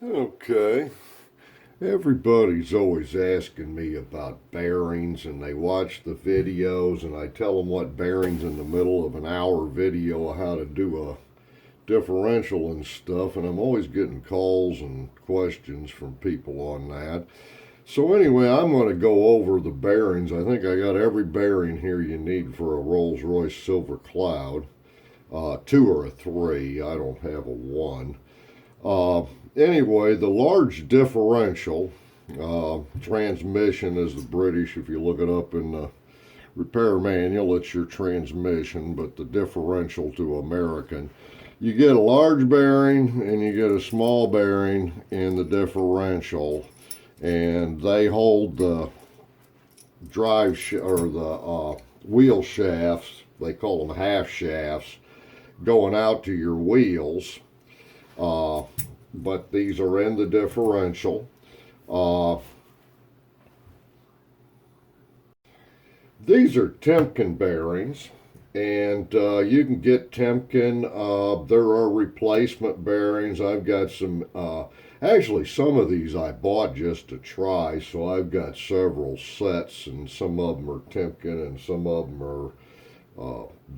Okay. Everybody's always asking me about bearings, and they watch the videos, and I tell them what bearings in the middle of an hour video of how to do a differential and stuff, and I'm always getting calls and questions from people on that. So anyway, I'm going to go over the bearings. I think I got every bearing here you need for a Rolls Royce Silver Cloud. Two or a three. I don't have a one. Anyway, the large differential transmission is the British. If you look it up in the repair manual, it's your transmission, but the differential to American. You get a large bearing and you get a small bearing in the differential, and they hold the or the wheel shafts. They call them half shafts going out to your wheels. But these are in the differential. These are Temkin bearings, and you can get Temkin. There are replacement bearings. I've got some, actually some of these I bought just to try, so I've got several sets, and some of them are Temkin and some of them are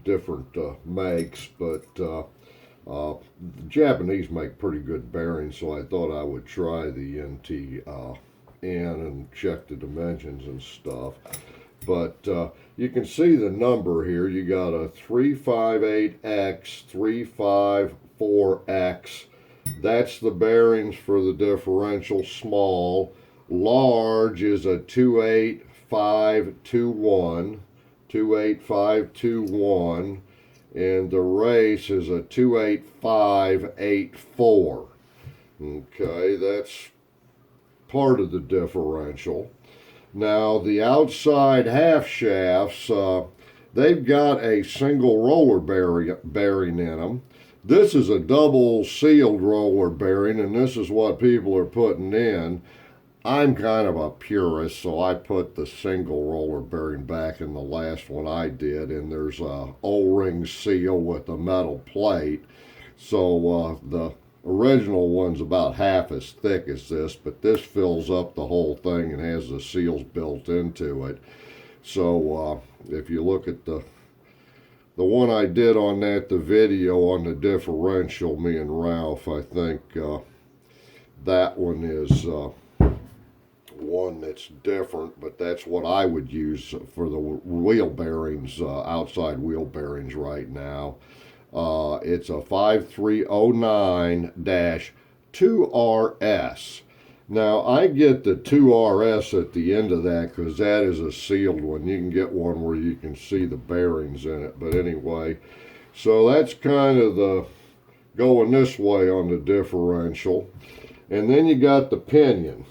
different makes, but the Japanese make pretty good bearings, so I thought I would try the NTN and check the dimensions and stuff. But you can see the number here. You got a 358X, 354X. That's the bearings for the differential. Small. Large is a 28521. 28521. And the race is a 28584. Okay, that's part of the differential. Now, the outside half shafts, they've got a single roller bearing in them. This is a double sealed roller bearing, and this is what people are putting in. I'm kind of a purist, so I put the single roller bearing back in the last one I did, and there's a O-ring seal with a metal plate. So the original one's about half as thick as this, but this fills up the whole thing and has the seals built into it. So if you look at the one I did on that, the video on the differential, me and Ralph, I think that one is one that's different, but that's what I would use for the wheel bearings, outside wheel bearings right now. It's a 5309-2RS. Now, I get the 2RS at the end of that because that is a sealed one. You can get one where you can see the bearings in it. But anyway, so that's kind of the going this way on the differential. And then you got the pinion.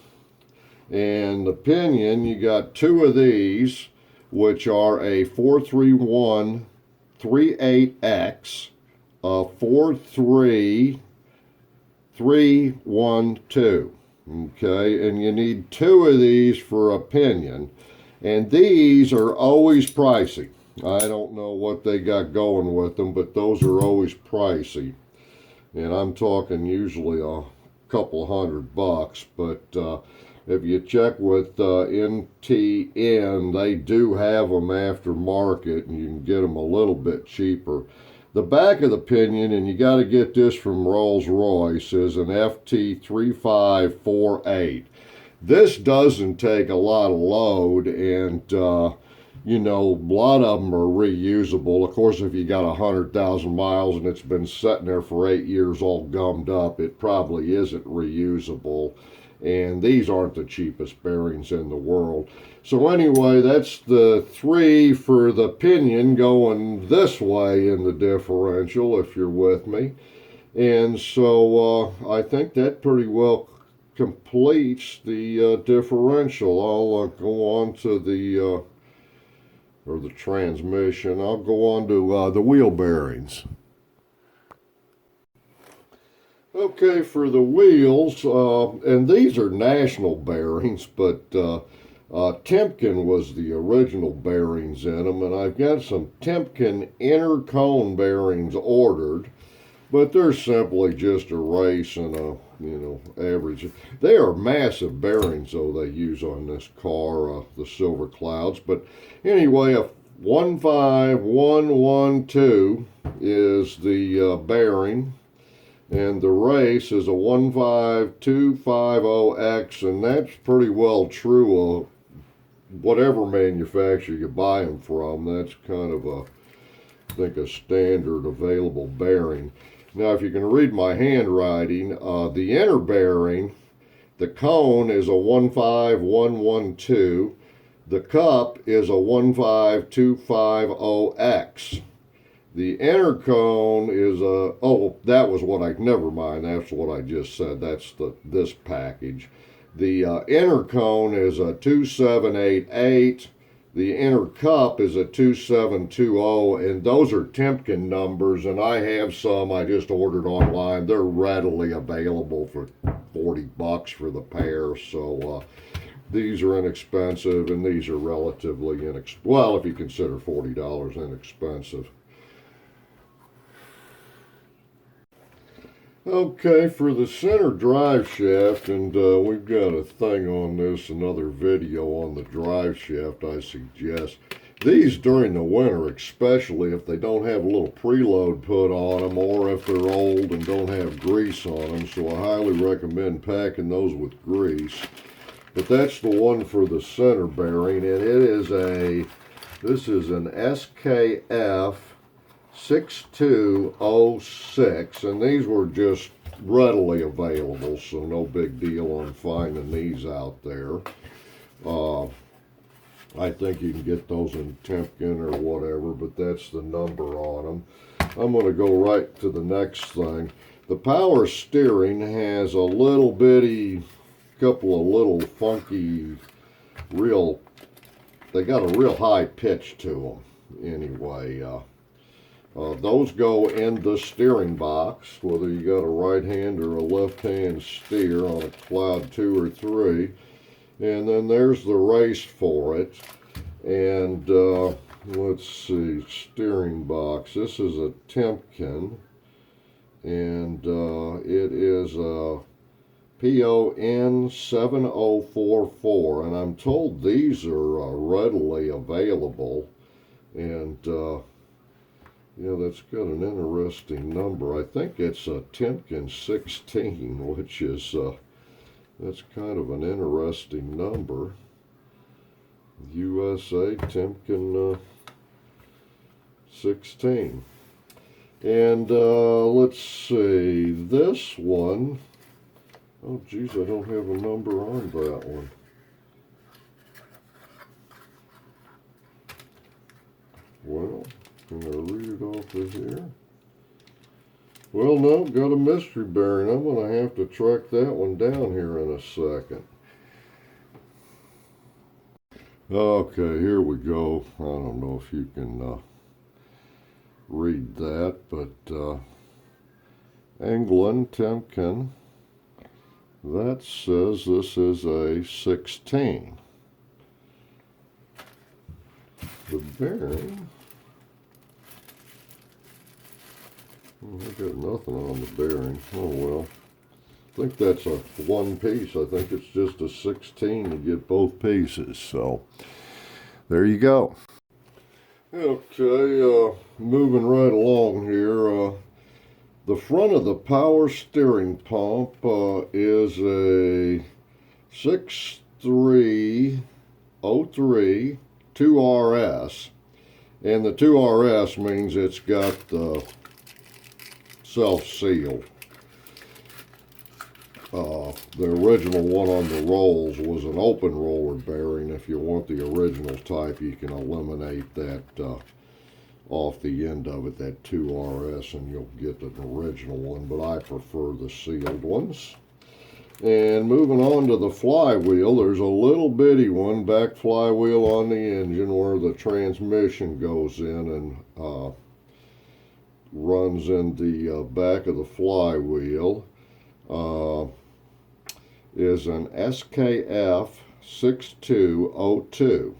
And the pinion, you got two of these, which are a 43138X, a 43312. Okay, and you need two of these for a pinion. And these are always pricey. I don't know what they got going with them, but those are always pricey. And I'm talking usually a couple $100, but if you check with NTN, they do have them aftermarket, and you can get them a little bit cheaper. The back of the pinion, and you got to get this from Rolls Royce, is an FT3548. This doesn't take a lot of load, and you know, a lot of them are reusable. Of course, if you got 100,000 miles and it's been sitting there for 8 years all gummed up, it probably isn't reusable. And these aren't the cheapest bearings in the world. So anyway, that's the three for the pinion going this way in the differential, if you're with me. And so I think that pretty well completes the differential. I'll go on to the transmission. I'll go on to the wheel bearings. Okay, for the wheels, and these are national bearings, but Temkin was the original bearings in them, and I've got some Temkin inner cone bearings ordered. but they're simply just a race and a, average. They are massive bearings, though, they use on this car, the Silver Clouds. But anyway, a 15112 is the bearing, and the race is a 15250X, and that's pretty well true. Whatever manufacturer you buy them from, that's kind of I think a standard available bearing. Now, if you can read my handwriting, the inner bearing, the cone is a 15112. The cup is a 15250X. The inner cone is a, oh, that was what I, never mind, that's what I just said. That's this package. The inner cone is a 2788. The inner cup is a 2720, and those are Timken numbers, and I have some I just ordered online. They're readily available for $40 for the pair, so these are inexpensive, and these are relatively inexpensive. Well, if you consider $40 inexpensive. Okay, for the center drive shaft, and we've got a thing on this, another video on the drive shaft I suggest. These during the winter, especially if they don't have a little preload put on them, or if they're old and don't have grease on them, so I highly recommend packing those with grease. But that's the one for the center bearing, and it is this is an SKF 6206, and these were just readily available, so no big deal on finding these out there. I think you can get those in Timken or whatever, but that's the number on them. I'm going to go right to the next thing. The power steering has a little bitty, couple of little funky, they got a real high pitch to them anyway. Those go in the steering box, whether you got a right hand or a left hand steer on a Cloud 2 or 3. And then there's the race for it. And let's see, steering box. This is a Timken, and it is a PON 7044, and I'm told these are readily available. And yeah, that's got an interesting number. I think it's a Timken 16, which is, that's kind of an interesting number. USA Timken 16. And let's see, this one, oh geez, I don't have a number on that one. Well, can I read it off of here? Well, no, got a mystery bearing. I'm going to have to track that one down here in a second. Okay, here we go. I don't know if you can read that, but England Timken, that says this is a 16. The bearing, I got nothing on the bearing. Oh well. I think that's a one piece. I think it's just a 16 to get both pieces. So there you go. Okay, moving right along here. The front of the power steering pump is a 6303 2RS, and the 2RS means it's got the self-seal. The original one on the Rolls was an open roller bearing. If you want the original type, you can eliminate that off the end of it, that 2RS, and you'll get an original one, but I prefer the sealed ones. And moving on to the flywheel, there's a little bitty one, back flywheel on the engine where the transmission goes in and runs in the back of the flywheel. Is an SKF 6202.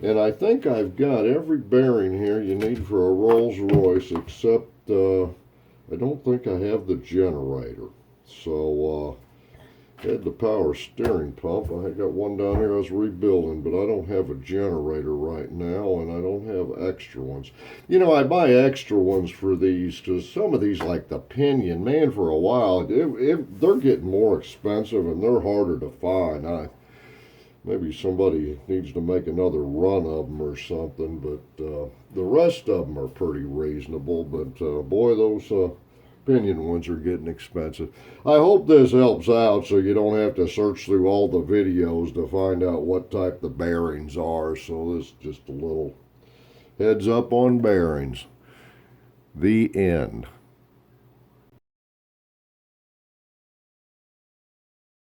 And I think I've got every bearing here you need for a Rolls Royce except a I don't think I have the generator. So, had the power steering pump. I got one down here I was rebuilding, but I don't have a generator right now, and I don't have extra ones. You know, I buy extra ones for these because some of these, like the pinion, man, for a while, they're getting more expensive and they're harder to find. Maybe somebody needs to make another run of them or something, but the rest of them are pretty reasonable. But boy, those pinion ones are getting expensive. I hope this helps out so you don't have to search through all the videos to find out what type the bearings are. So this is just a little heads up on bearings. The end.